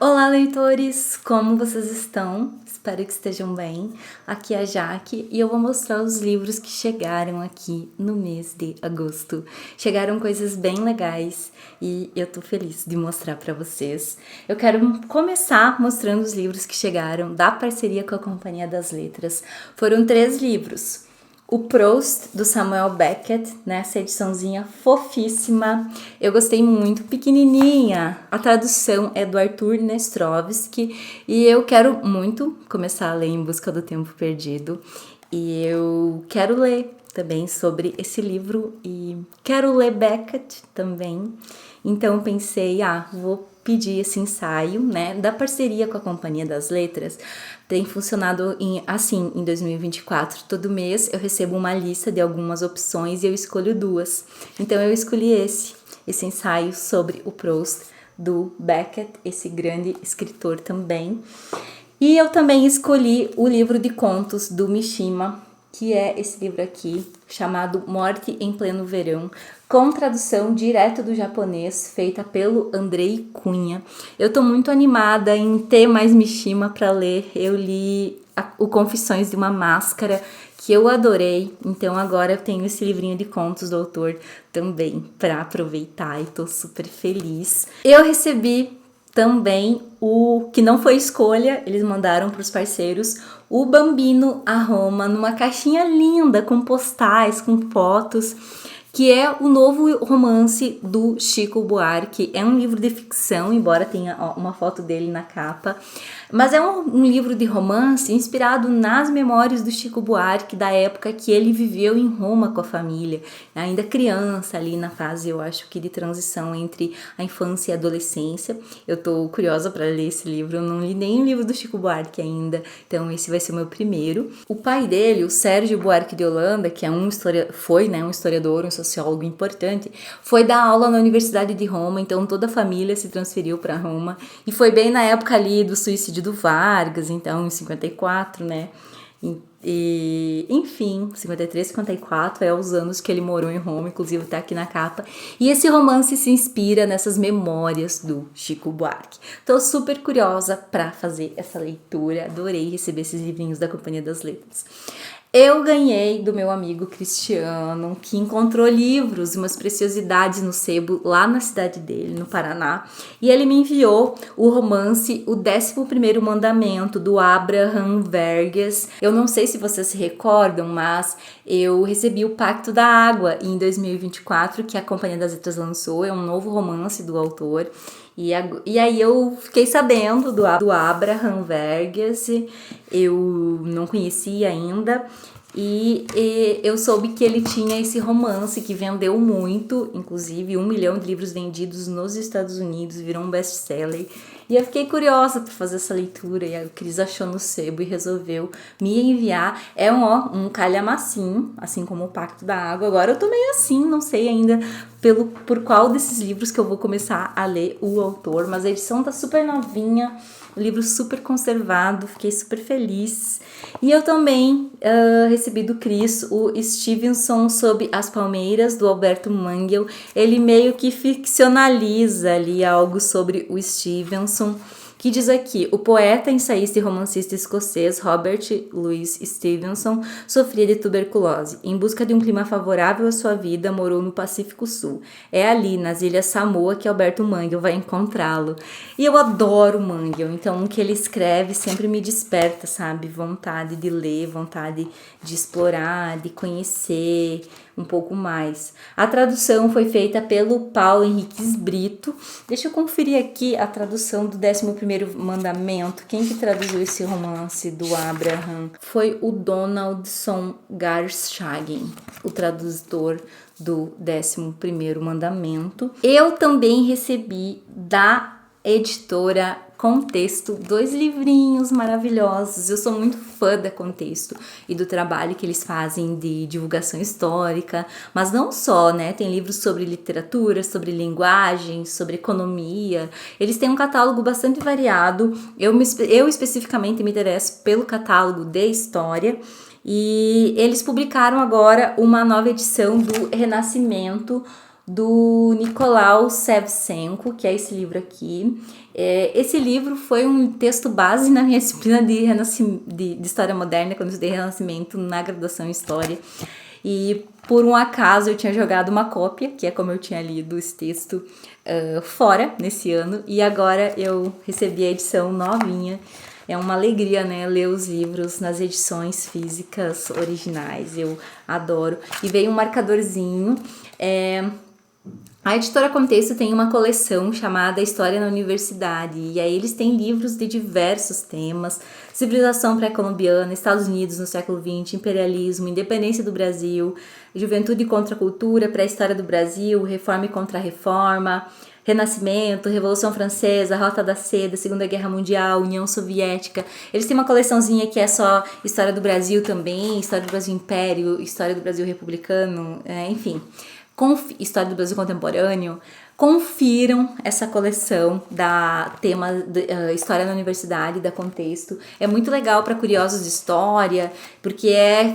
Olá, leitores! Como vocês estão? Espero que estejam bem. Aqui é a Jaque e eu vou mostrar os livros que chegaram aqui no mês de agosto. Chegaram coisas bem legais e eu tô feliz de mostrar para vocês. Eu quero começar mostrando os livros que chegaram da parceria com a Companhia das Letras. Foram 3 livros. O Proust, do Samuel Beckett, nessa ediçãozinha fofíssima. Eu gostei muito, pequenininha. A tradução é do Arthur Nestrovsky e eu quero muito começar a ler Em Busca do Tempo Perdido. E eu quero ler também sobre esse livro e quero ler Beckett também. Então pensei, vou pedir esse ensaio, né, da parceria com a Companhia das Letras. Tem funcionado assim em 2024. Todo mês eu recebo uma lista de algumas opções e eu escolho 2. Então eu escolhi esse ensaio sobre o Proust do Beckett, esse grande escritor também. E eu também escolhi o livro de contos do Mishima, que é esse livro aqui, chamado Morte em Pleno Verão, com tradução direto do japonês, feita pelo Andrei Cunha. Eu tô muito animada em ter mais Mishima para ler. Eu li o Confissões de uma Máscara, que eu adorei, então agora eu tenho esse livrinho de contos do autor também para aproveitar e tô super feliz. Eu recebi também o que não foi escolha, eles mandaram para os parceiros o Bambino a Roma numa caixinha linda com postais, com fotos, que é o novo romance do Chico Buarque. É um livro de ficção, embora tenha uma foto dele na capa, mas é um livro de romance inspirado nas memórias do Chico Buarque, da época que ele viveu em Roma com a família, ainda criança ali na fase, eu acho que de transição entre a infância e a adolescência. Eu tô curiosa para ler esse livro, eu não li nem o livro do Chico Buarque ainda, então esse vai ser o meu primeiro. O pai dele, o Sérgio Buarque de Holanda, que é um historiador, um sociólogo importante, foi dar aula na Universidade de Roma, então toda a família se transferiu para Roma, e foi bem na época ali do suicídio do Vargas, então em 54, né? E, enfim, 53, 54 é os anos que ele morou em Roma, inclusive tá aqui na capa. E esse romance se inspira nessas memórias do Chico Buarque. Tô super curiosa para fazer essa leitura, adorei receber esses livrinhos da Companhia das Letras. Eu ganhei do meu amigo Cristiano, que encontrou livros, umas preciosidades no sebo lá na cidade dele, no Paraná, e ele me enviou o romance O 11º Mandamento, do Abraham Vergas. Eu não sei se vocês se recordam, mas eu recebi o Pacto da Água em 2024, que a Companhia das Letras lançou, é um novo romance do autor. E aí eu fiquei sabendo do Abraham Vergas, eu não conhecia ainda, e eu soube que ele tinha esse romance que vendeu muito, inclusive 1 milhão de livros vendidos nos Estados Unidos, virou um best-seller. E eu fiquei curiosa para fazer essa leitura, e a Cris achou no sebo e resolveu me enviar. É um calhamacinho, assim como o Pacto da Água. Agora eu tô meio assim, não sei ainda por qual desses livros que eu vou começar a ler o autor, mas a edição tá super novinha, o livro super conservado, fiquei super feliz. E eu também recebi do Cris o Stevenson Sob as Palmeiras, do Alberto Mangel. Ele meio que ficcionaliza ali algo sobre o Stevenson, que diz aqui: o poeta, ensaísta e romancista escocês Robert Louis Stevenson sofria de tuberculose. Em busca de um clima favorável à sua vida, morou no Pacífico Sul. É ali, nas Ilhas Samoa, que Alberto Mangel vai encontrá-lo. E eu adoro Mangel, então o que ele escreve sempre me desperta, sabe? Vontade de ler, vontade de explorar, de conhecer um pouco mais. A tradução foi feita pelo Paulo Henriques Brito. Deixa eu conferir aqui a tradução do 11º Mandamento. Quem que traduziu esse romance do Abraham? Foi o Donaldson Garschagen, o tradutor do 11º Mandamento. Eu também recebi da editora Contexto 2 livrinhos maravilhosos. Eu sou muito fã da Contexto e do trabalho que eles fazem de divulgação histórica, mas não só, né? Tem livros sobre literatura, sobre linguagem, sobre economia. Eles têm um catálogo bastante variado. Eu especificamente me interesso pelo catálogo de história. E eles publicaram agora uma nova edição do Renascimento, do Nicolau Shevchenko, que é esse livro aqui. Esse livro foi um texto base na minha disciplina de História Moderna, quando eu estudei Renascimento na graduação em História. E por um acaso eu tinha jogado uma cópia, que é como eu tinha lido esse texto, fora nesse ano. E agora eu recebi a edição novinha. É uma alegria, né, ler os livros nas edições físicas originais. Eu adoro. E veio um marcadorzinho. A editora Contexto tem uma coleção chamada História na Universidade, e aí eles têm livros de diversos temas: civilização pré-colombiana, Estados Unidos no século XX, imperialismo, independência do Brasil, juventude contra a cultura, pré-história do Brasil, reforma e contra-reforma, Renascimento, Revolução Francesa, Rota da Seda, Segunda Guerra Mundial, União Soviética. Eles têm uma coleçãozinha que é só História do Brasil também, História do Brasil Império, História do Brasil Republicano, enfim. História do Brasil Contemporâneo. Confiram essa coleção da tema História na Universidade, da Contexto. É muito legal para curiosos de história, porque é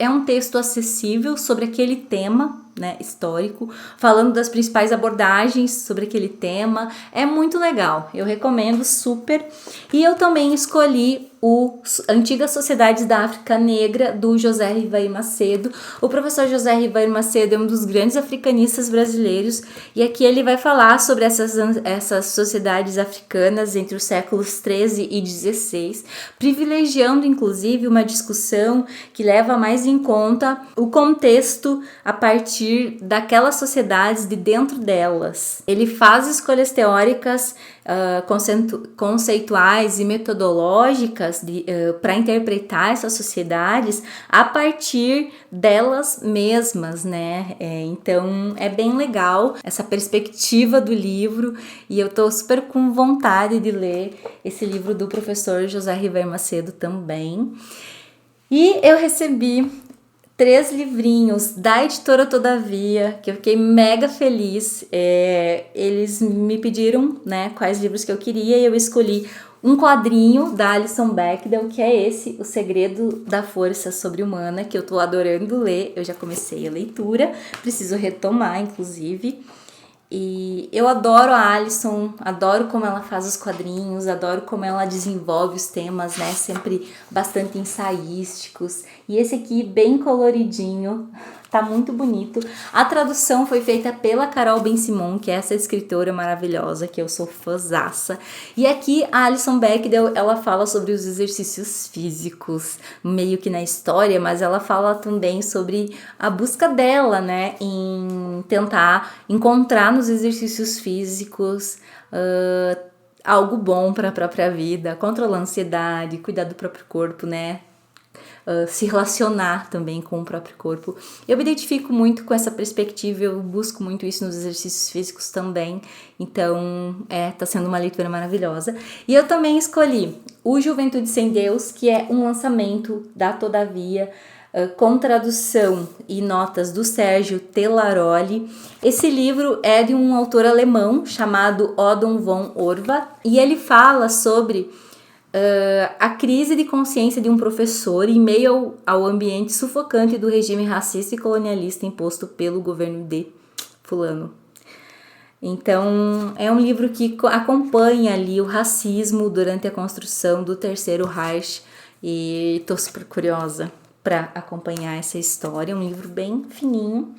um texto acessível sobre aquele tema, né, histórico, falando das principais abordagens sobre aquele tema. É muito legal, eu recomendo super. E eu também escolhi o Antigas Sociedades da África Negra, do José Rivair Macedo. O professor José Rivair Macedo é um dos grandes africanistas brasileiros, e aqui ele vai falar sobre essas sociedades africanas entre os séculos 13 e 16, privilegiando inclusive uma discussão que leva mais em conta o contexto a partir daquelas sociedades, de dentro delas. Ele faz escolhas teóricas, conceituais e metodológicas para interpretar essas sociedades a partir delas mesmas, né? Então é bem legal essa perspectiva do livro, e eu tô super com vontade de ler esse livro do professor José Rivair Macedo também. E eu recebi 3 livrinhos da editora Todavia, que eu fiquei mega feliz. Eles me pediram, né, quais livros que eu queria, e eu escolhi um quadrinho da Alison Bechdel, que é esse, O Segredo da Força Sobre-Humana, que eu tô adorando ler. Eu já comecei a leitura, preciso retomar, inclusive. E eu adoro a Alison, adoro como ela faz os quadrinhos, adoro como ela desenvolve os temas, né, sempre bastante ensaísticos. E esse aqui, bem coloridinho, tá muito bonito. A tradução foi feita pela Carol Ben-Simon, que é essa escritora maravilhosa, que eu sou fãzaça. E aqui a Alison Bechdel, ela fala sobre os exercícios físicos, meio que na história, mas ela fala também sobre a busca dela, né, em tentar encontrar nos exercícios físicos algo bom para a própria vida, controlar a ansiedade, cuidar do próprio corpo, né? Se relacionar também com o próprio corpo. Eu me identifico muito com essa perspectiva, eu busco muito isso nos exercícios físicos também, então tá sendo uma leitura maravilhosa. E eu também escolhi o Juventude Sem Deus, que é um lançamento da Todavia, com tradução e notas do Sérgio Telaroli. Esse livro é de um autor alemão chamado Odon von Orva, e ele fala sobre a crise de consciência de um professor em meio ao ambiente sufocante do regime racista e colonialista imposto pelo governo de fulano. Então, é um livro que acompanha ali o racismo durante a construção do Terceiro Reich, e tô super curiosa para acompanhar essa história. É um livro bem fininho.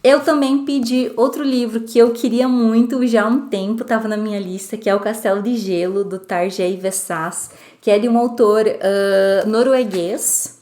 Eu também pedi outro livro que eu queria muito já há um tempo, estava na minha lista, que é O Castelo de Gelo, do Tarjei Vesaas, que é de um autor norueguês.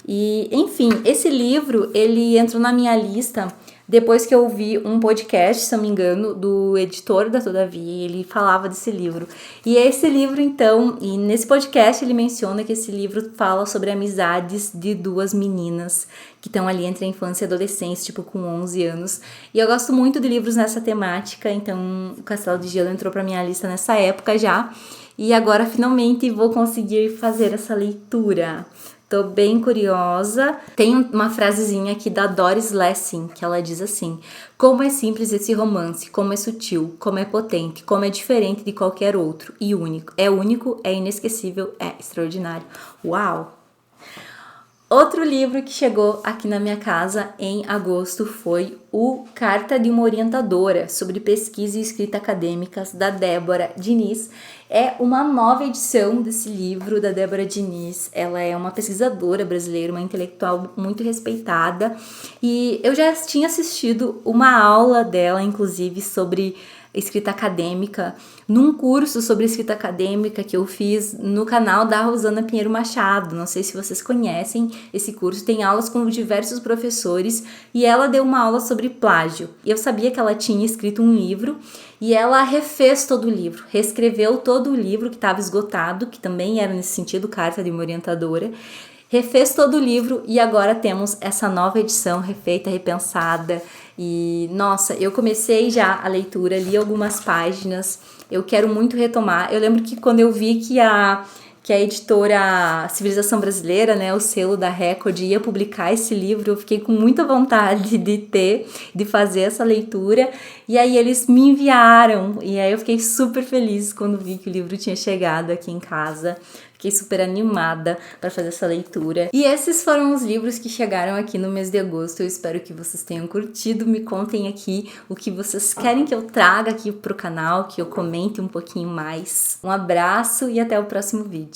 E, enfim, esse livro, ele entrou na minha lista depois que eu ouvi um podcast, se não me engano, do editor da Todavia, ele falava desse livro. E esse livro, então, e nesse podcast ele menciona que esse livro fala sobre amizades de 2 meninas que estão ali entre a infância e a adolescência, tipo com 11 anos. E eu gosto muito de livros nessa temática, então o Castelo de Gelo entrou pra minha lista nessa época já. E agora, finalmente, vou conseguir fazer essa leitura. Tô bem curiosa. Tem uma frasezinha aqui da Doris Lessing, que ela diz assim: como é simples esse romance, como é sutil, como é potente, como é diferente de qualquer outro e único. É único, é inesquecível, é extraordinário. Uau! Outro livro que chegou aqui na minha casa em agosto foi o Carta de uma Orientadora sobre Pesquisa e Escrita Acadêmicas, da Débora Diniz. É uma nova edição desse livro da Débora Diniz. Ela é uma pesquisadora brasileira, uma intelectual muito respeitada. E eu já tinha assistido uma aula dela, inclusive, sobre escrita acadêmica, num curso sobre escrita acadêmica que eu fiz no canal da Rosana Pinheiro Machado. Não sei se vocês conhecem esse curso, tem aulas com diversos professores e ela deu uma aula sobre plágio. E eu sabia que ela tinha escrito um livro e ela refez todo o livro, reescreveu todo o livro que estava esgotado, que também era nesse sentido, Carta de uma Orientadora, refez todo o livro e agora temos essa nova edição refeita, repensada. E nossa, eu comecei já a leitura, li algumas páginas, eu quero muito retomar. Eu lembro que quando eu vi que a editora Civilização Brasileira, né, o selo da Record, ia publicar esse livro, eu fiquei com muita vontade de fazer essa leitura, e aí eles me enviaram, e aí eu fiquei super feliz quando vi que o livro tinha chegado aqui em casa. Fiquei super animada para fazer essa leitura. E esses foram os livros que chegaram aqui no mês de agosto. Eu espero que vocês tenham curtido. Me contem aqui o que vocês querem que eu traga aqui pro canal, que eu comente um pouquinho mais. Um abraço e até o próximo vídeo.